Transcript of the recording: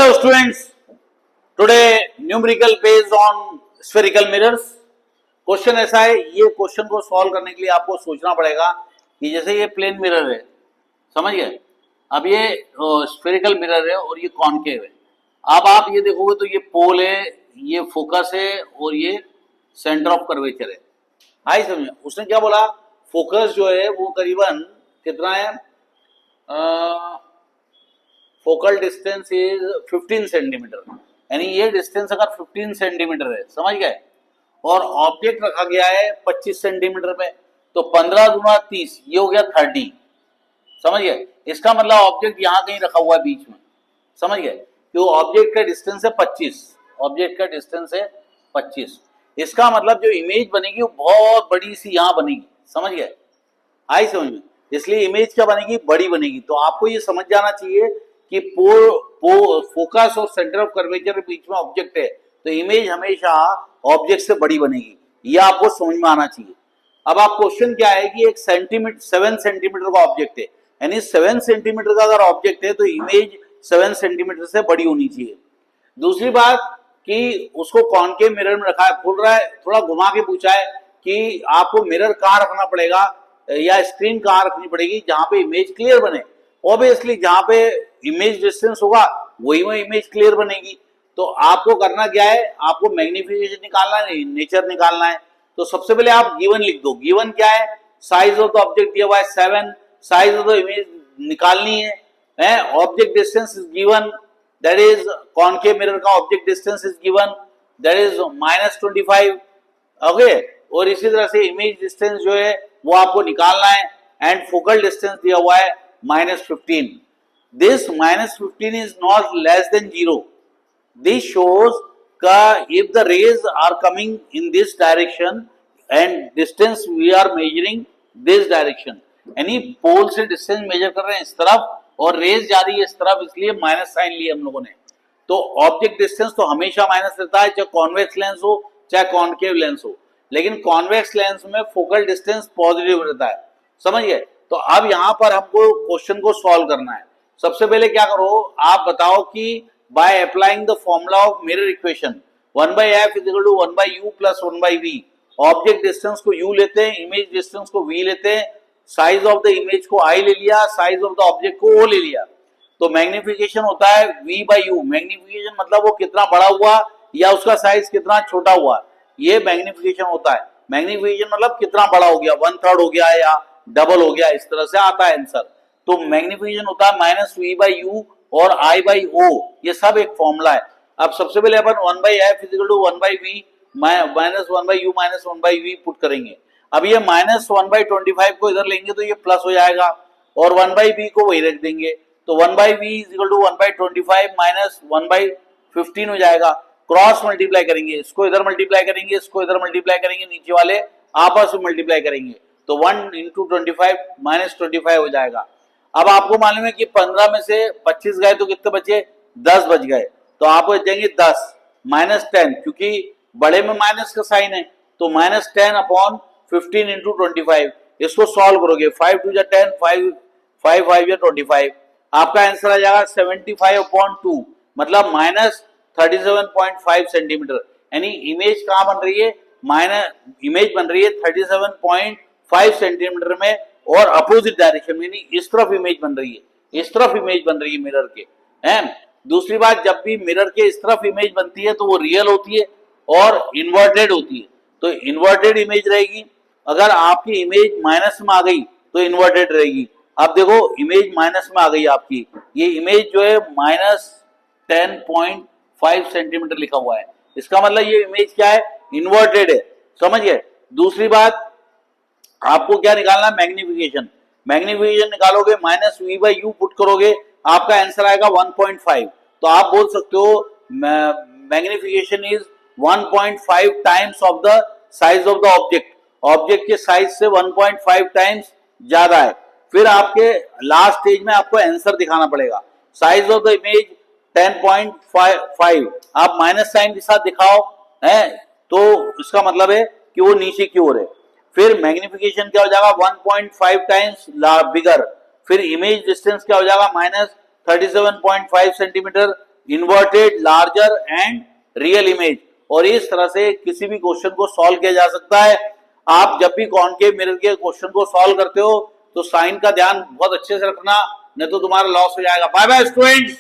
Hello students, today numerical based on spherical mirrors. Question ऐसा है, ये क्वेश्चन को सॉल्व करने के लिए आपको सोचना पड़ेगा कि जैसे ये प्लेन मिरर है, समझ गए। अब ये स्फेरिकल मिरर है और ये कॉनकेव है। अब आप ये देखोगे तो ये पोल है, ये फोकस है और ये सेंटर ऑफ कर्वेचर है। आई समझे। उसने क्या बोला, फोकस जो है वो करीबन कितना है, फोकल डिस्टेंस इज 15 सेंटीमीटर, यानी ये डिस्टेंस अगर 15 सेंटीमीटर है, समझ गए, और ऑब्जेक्ट रखा गया है 25 सेंटीमीटर में, तो 15 दूना 30, ये हो गया 30, समझ गए। इसका मतलब ऑब्जेक्ट यहाँ कहीं रखा हुआ है बीच में, समझ गए, कि वो ऑब्जेक्ट का डिस्टेंस है 25, ऑब्जेक्ट का डिस्टेंस है 25। इसका मतलब जो इमेज बनेगी वो बहुत बड़ी सी यहाँ बनेगी, समझ गए, आई समझ में। इसलिए इमेज क्या बनेगी, बड़ी बनेगी। तो आपको ये समझ जाना चाहिए कि फोकस और सेंटर ऑफ कर्वेचर के बीच में ऑब्जेक्ट है, तो इमेज हमेशा ऑब्जेक्ट से बड़ी बनेगी, ये आपको समझ में आना चाहिए। अब आप क्वेश्चन क्या है कि एक 7 सेंटीमीटर का ऑब्जेक्ट है, यानी 7 सेंटीमीटर का अगर ऑब्जेक्ट है तो इमेज 7 सेंटीमीटर से बड़ी होनी चाहिए। दूसरी बात कि उसको कॉनकेव मिरर में रखा है, बोल रहा है, थोड़ा घुमा के पूछा है कि आपको मिरर कहाँ रखना पड़ेगा या स्क्रीन कहाँ रखनी पड़ेगी जहां पे इमेज क्लियर बने। ऑब्वियसली जहां पे इमेज डिस्टेंस होगा वही में इमेज क्लियर बनेगी। तो आपको करना क्या है, आपको मैग्निफिकेशन निकालना है, नेचर निकालना है। तो सबसे पहले आप गिवन लिख दो। गिवन क्या है, साइज ऑफ द ऑब्जेक्ट दिया हुआ है 7, साइज ऑफ द इमेज निकालनी है, object distance is given, that is concave mirror का object distance is given, that is -25, okay. और इसी तरह से इमेज डिस्टेंस जो है वो आपको निकालना है, एंड फोकल डिस्टेंस दिया हुआ है -15। This -15 is not less than 0. This shows that if the rays are coming in this direction and distance we are measuring this direction, यानी पोल से डिस्टेंस मेजर कर रहे हैं इस तरफ और रेज जा रही है इस तरफ, इसलिए माइनस साइन लिया हम लोगों ने। तो ऑब्जेक्ट डिस्टेंस तो हमेशा माइनस रहता है, चाहे कॉन्वेक्स लेंस हो चाहे कॉनकेव लेंस हो, लेकिन कॉन्वेक्स लेंस में फोकल डिस्टेंस पॉजिटिव रहता है, समझ गए। तो अब यहाँ पर हमको क्वेश्चन को सॉल्व करना है। सबसे पहले क्या करो, आप बताओ कि by applying the formula of mirror equation 1/f = 1/u + 1/v, object distance को u लेते हैं, इमेज डिस्टेंस को v लेते हैं, साइज ऑफ द इमेज को i ले लिया, साइज ऑफ द ऑब्जेक्ट को o ले लिया, तो मैग्निफिकेशन होता है v/u। मैग्निफिकेशन मतलब वो कितना बड़ा हुआ या उसका साइज कितना छोटा हुआ, ये मैग्निफिकेशन होता है। मैग्निफिकेशन मतलब कितना बड़ा हो गया, 1/3 हो गया या डबल हो गया, इस तरह से आता है आंसर। तो मैग्निफिकेशन होता है -v/u और i/o, ये सब एक फॉर्मूला है। अब सबसे पहले अपन 1/f = 1/v -1/u -1/v put करेंगे। अब ये -1/25 को इधर लेंगे तो ये प्लस हो जाएगा और 1/v को वही रख देंगे, तो 1/v = 1/25 -1/15 हो जाएगा। क्रॉस मल्टीप्लाई करेंगे, इसको इधर मल्टीप्लाई करेंगे, इसको इधर मल्टीप्लाई करेंगे, नीचे वाले आपस में मल्टीप्लाई करेंगे, तो 1 × 25 -25 हो जाएगा। अब आपको मालूम है कि 15 में से 25 गए तो कितने बचे, 10 बच गए, तो आप बच जाएंगे 10 -10, क्योंकि बड़े में माइनस का साइन है, तो -10/15 × 25। इसको सॉल्व करोगे, 5 × 2 = 10, 5 5 = 25, आपका आंसर आ जाएगा 75/2, मतलब -37.5 सेंटीमीटर। यानी इमेज कहाँ बन रही है, इमेज बन रही है 37.5 सेंटीमीटर में और अपोजिट डायरेक्शन में, यानी इस तरफ इमेज बन रही है, इस तरफ इमेज बन रही है मिरर के, हैं। दूसरी बात, जब भी मिरर के इस तरफ इमेज बनती है तो वो रियल होती है और इन्वर्टेड होती है, तो इन्वर्टेड इमेज रहेगी। अगर आपकी इमेज माइनस में आ गई तो इन्वर्टेड रहेगी। अब देखो इमेज माइनस में आ गई आपकी, ये इमेज जो है -10.5 सेंटीमीटर लिखा हुआ है, इसका मतलब ये इमेज क्या है, इन्वर्टेड है, समझ गए। दूसरी बात, आपको क्या निकालना, मैग्निफिकेशन। मैग्निफिकेशन निकालोगे, -v/u पुट करोगे, आपका आंसर आएगा 1.5। तो आप बोल सकते हो magnification is 1.5 times of the size of the object, object के साइज से 1.5 टाइम्स ज्यादा है। फिर आपके लास्ट स्टेज में आपको आंसर दिखाना पड़ेगा। साइज ऑफ द इमेज 10.5, आप माइनस साइन के साथ दिखाओ, है, तो इसका मतलब है कि वो नीचे की ओर है। फिर मैग्निफिकेशन क्या हो जाएगा, 1.5 टाइम्स बिगर। फिर इमेज डिस्टेंस क्या हो जाएगा, -37.5 centimetre, inverted, larger and real image. और इस तरह से किसी भी क्वेश्चन को सॉल्व किया जा सकता है। आप जब भी कॉनकेव मिरर के क्वेश्चन को सॉल्व करते हो तो साइन का ध्यान बहुत अच्छे से रखना, नहीं तो तुम्हारा लॉस हो जाएगा। Bye bye students.